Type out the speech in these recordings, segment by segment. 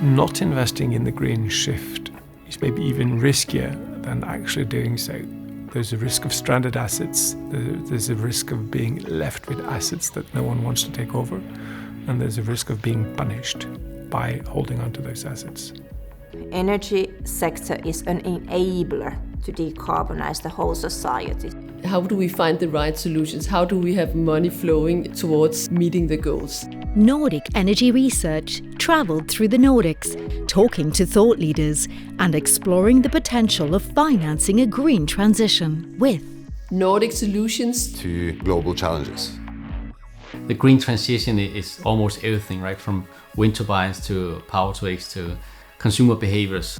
not investing in the green shift is maybe even riskier than actually doing so. There's a risk of stranded assets, there's a risk of being left with assets that no one wants to take over, and there's a risk of being punished by holding on to those assets. Energy sector is an enabler to decarbonize the whole society. How do we find the right solutions? How do we have money flowing towards meeting the goals? Nordic Energy Research travelled through the Nordics, talking to thought leaders and exploring the potential of financing a green transition with Nordic solutions to global challenges. The green transition is almost everything, right? From wind turbines to power to X to consumer behaviors.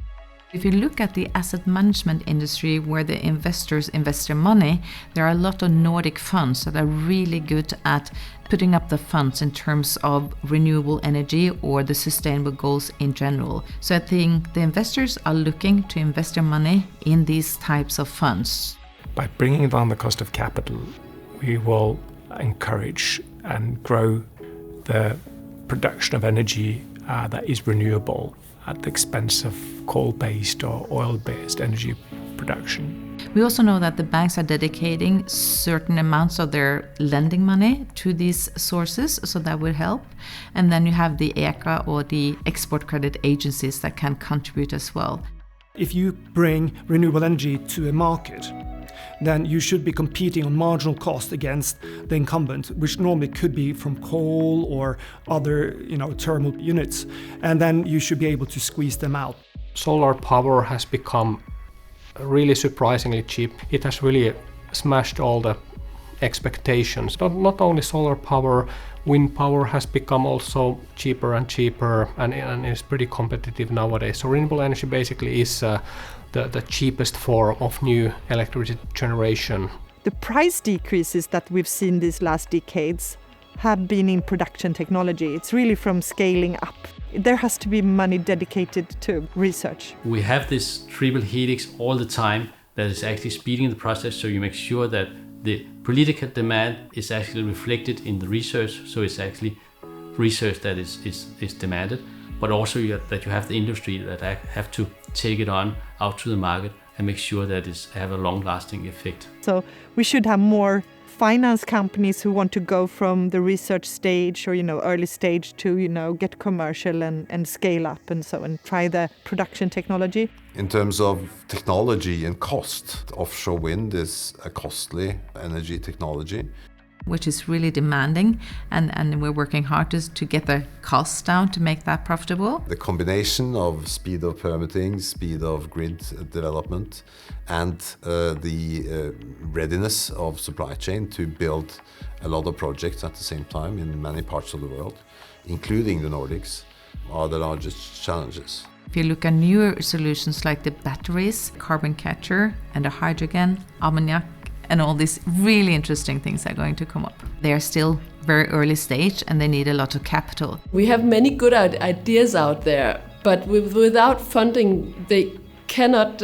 If you look at the asset management industry where the investors invest their money, there are a lot of Nordic funds that are really good at putting up the funds in terms of renewable energy or the sustainable goals in general. So I think the investors are looking to invest their money in these types of funds. By bringing down the cost of capital, we will encourage and grow the production of energy that is renewable at the expense of coal-based or oil-based energy production. We also know that the banks are dedicating certain amounts of their lending money to these sources, so that will help. And then you have the ECA or the export credit agencies that can contribute as well. If you bring renewable energy to a market, then you should be competing on marginal cost against the incumbent, which normally could be from coal or other, thermal units, and then you should be able to squeeze them out. Solar power has become really surprisingly cheap. It has really smashed all the expectations. Not only solar power, wind power has become also cheaper and cheaper and is pretty competitive nowadays. So renewable energy basically is the cheapest form of new electricity generation. The price decreases that we've seen these last decades have been in production technology. It's really from scaling up. There has to be money dedicated to research. We have this triple helix all the time that is actually speeding the process, so you make sure that the political demand is actually reflected in the research, so it's actually research that is demanded, but also that you have the industry that have to take it on out to the market and make sure that it have a long-lasting effect. So we should have more finance companies who want to go from the research stage or early stage to get commercial and scale up and so and try the production technology. In terms of technology and cost, offshore wind is a costly energy technology, which is really demanding, and we're working hard to get the costs down to make that profitable. The combination of speed of permitting, speed of grid development, and the readiness of supply chain to build a lot of projects at the same time in many parts of the world, including the Nordics, are the largest challenges. If you look at newer solutions like the batteries, carbon capture, and the hydrogen, ammonia, and all these really interesting things are going to come up. They are still very early stage and they need a lot of capital. We have many good ideas out there, but without funding, they cannot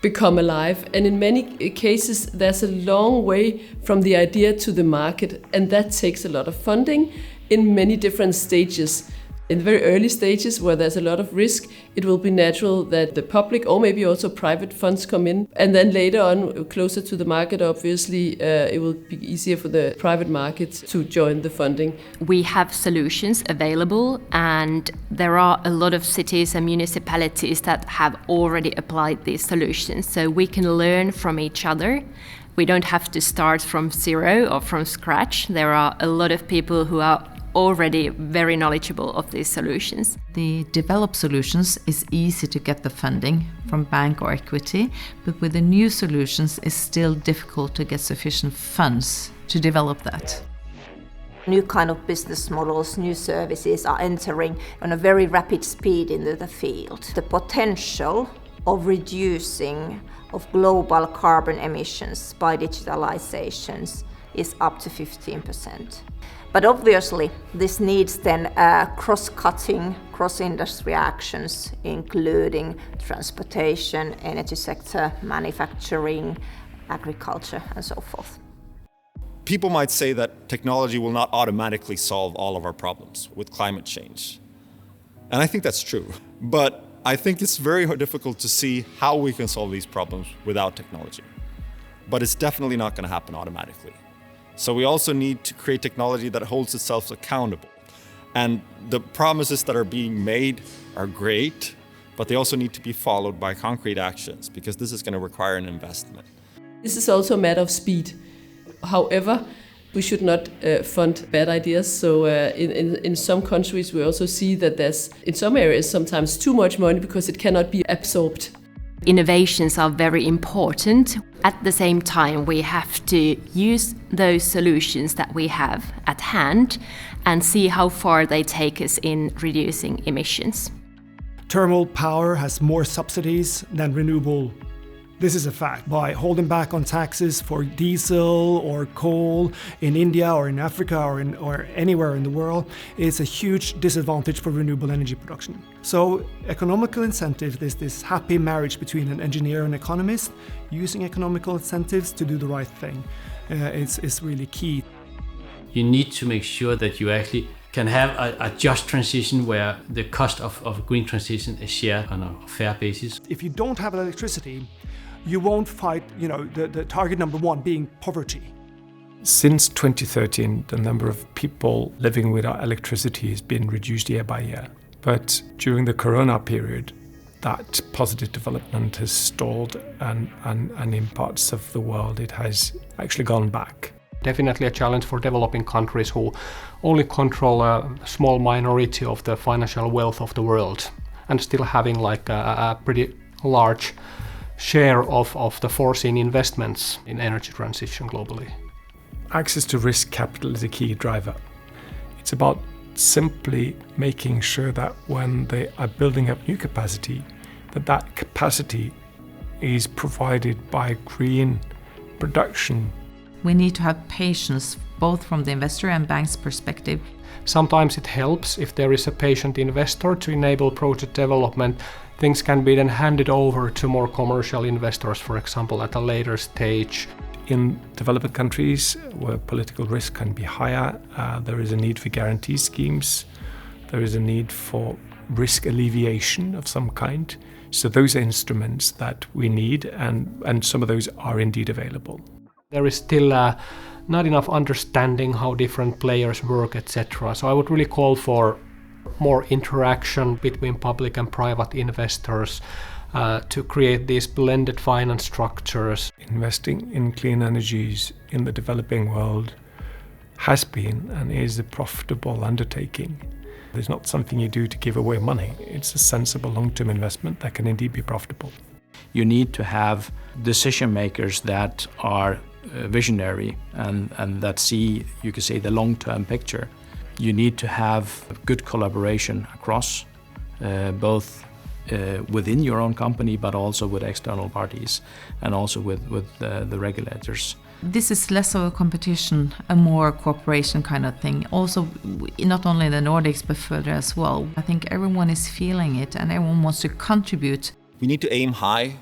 become alive. And in many cases, there's a long way from the idea to the market, and that takes a lot of funding in many different stages. In very early stages where there's a lot of risk, it will be natural that the public or maybe also private funds come in. And then later on, closer to the market, obviously, it will be easier for the private market to join the funding. We have solutions available, and there are a lot of cities and municipalities that have already applied these solutions. So we can learn from each other. We don't have to start from zero or from scratch. There are a lot of people who are already very knowledgeable of these solutions. The developed solutions is easy to get the funding from bank or equity, but with the new solutions it's still difficult to get sufficient funds to develop that. New kind of business models, new services are entering on a very rapid speed into the field. The potential of reducing of global carbon emissions by digitalizations is up to 15%. But obviously, this needs then cross-cutting, cross-industry actions, including transportation, energy sector, manufacturing, agriculture, and so forth. People might say that technology will not automatically solve all of our problems with climate change. And I think that's true. But I think it's very difficult to see how we can solve these problems without technology. But it's definitely not going to happen automatically. So we also need to create technology that holds itself accountable. And the promises that are being made are great, but they also need to be followed by concrete actions, because this is going to require an investment. This is also a matter of speed. However, we should not fund bad ideas. So in some countries, we also see that there's, in some areas, sometimes too much money because it cannot be absorbed. Innovations are very important. At the same time, we have to use those solutions that we have at hand and see how far they take us in reducing emissions. Thermal power has more subsidies than renewable. This is a fact. By holding back on taxes for diesel or coal in India or in Africa or anywhere in the world, it's a huge disadvantage for renewable energy production. So economical incentive, there's this happy marriage between an engineer and economist, using economical incentives to do the right thing is really key. You need to make sure that you actually can have a just transition where the cost of green transition is shared on a fair basis. If you don't have electricity, you won't fight, the target number one being poverty. Since 2013, the number of people living without electricity has been reduced year by year. But during the Corona period, that positive development has stalled, and in parts of the world it has actually gone back. Definitely a challenge for developing countries who only control a small minority of the financial wealth of the world, and still having like a pretty large share of the foreseen investments in energy transition globally. Access to risk capital is a key driver. It's about simply making sure that when they are building up new capacity, that capacity is provided by green production. We need to have patience, both from the investor and bank's perspective. Sometimes it helps if there is a patient investor to enable project development. Things can be then handed over to more commercial investors, for example, at a later stage. In developing countries where political risk can be higher, there is a need for guarantee schemes. There is a need for risk alleviation of some kind. So those are instruments that we need, and some of those are indeed available. There is still not enough understanding how different players work, etc. So I would really call for more interaction between public and private investors to create these blended finance structures. Investing in clean energies in the developing world has been and is a profitable undertaking. It's not something you do to give away money. It's a sensible long-term investment that can indeed be profitable. You need to have decision makers that are visionary and that see, you could say, the long-term picture. You need to have good collaboration across, both within your own company, but also with external parties and also with the regulators. This is less of a competition, a more cooperation kind of thing. Also, not only in the Nordics, but further as well. I think everyone is feeling it and everyone wants to contribute. We need to aim high.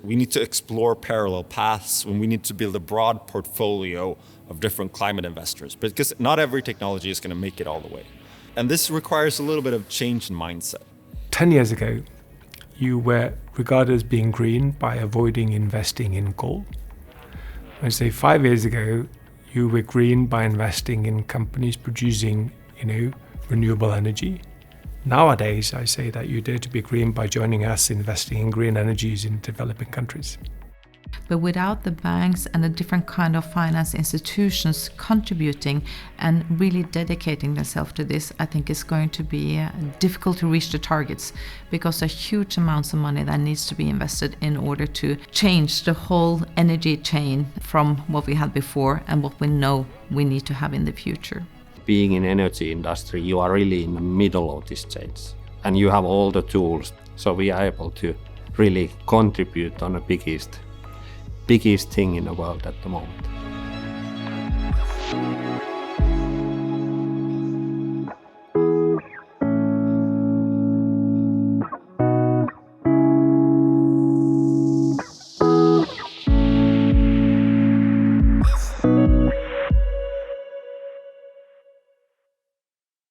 We need to explore parallel paths, and we need to build a broad portfolio of different climate investors, because not every technology is going to make it all the way. And this requires a little bit of change in mindset. 10 years ago, you were regarded as being green by avoiding investing in coal. I'd say 5 years ago, you were green by investing in companies producing, renewable energy. Nowadays, I say that you dare to be green by joining us investing in green energies in developing countries. But without the banks and the different kind of finance institutions contributing and really dedicating themselves to this, I think it's going to be difficult to reach the targets, because there are huge amounts of money that needs to be invested in order to change the whole energy chain from what we had before and what we know we need to have in the future. Being in energy industry, you are really in the middle of this change, and you have all the tools, so we are able to really contribute on the biggest thing in the world at the moment.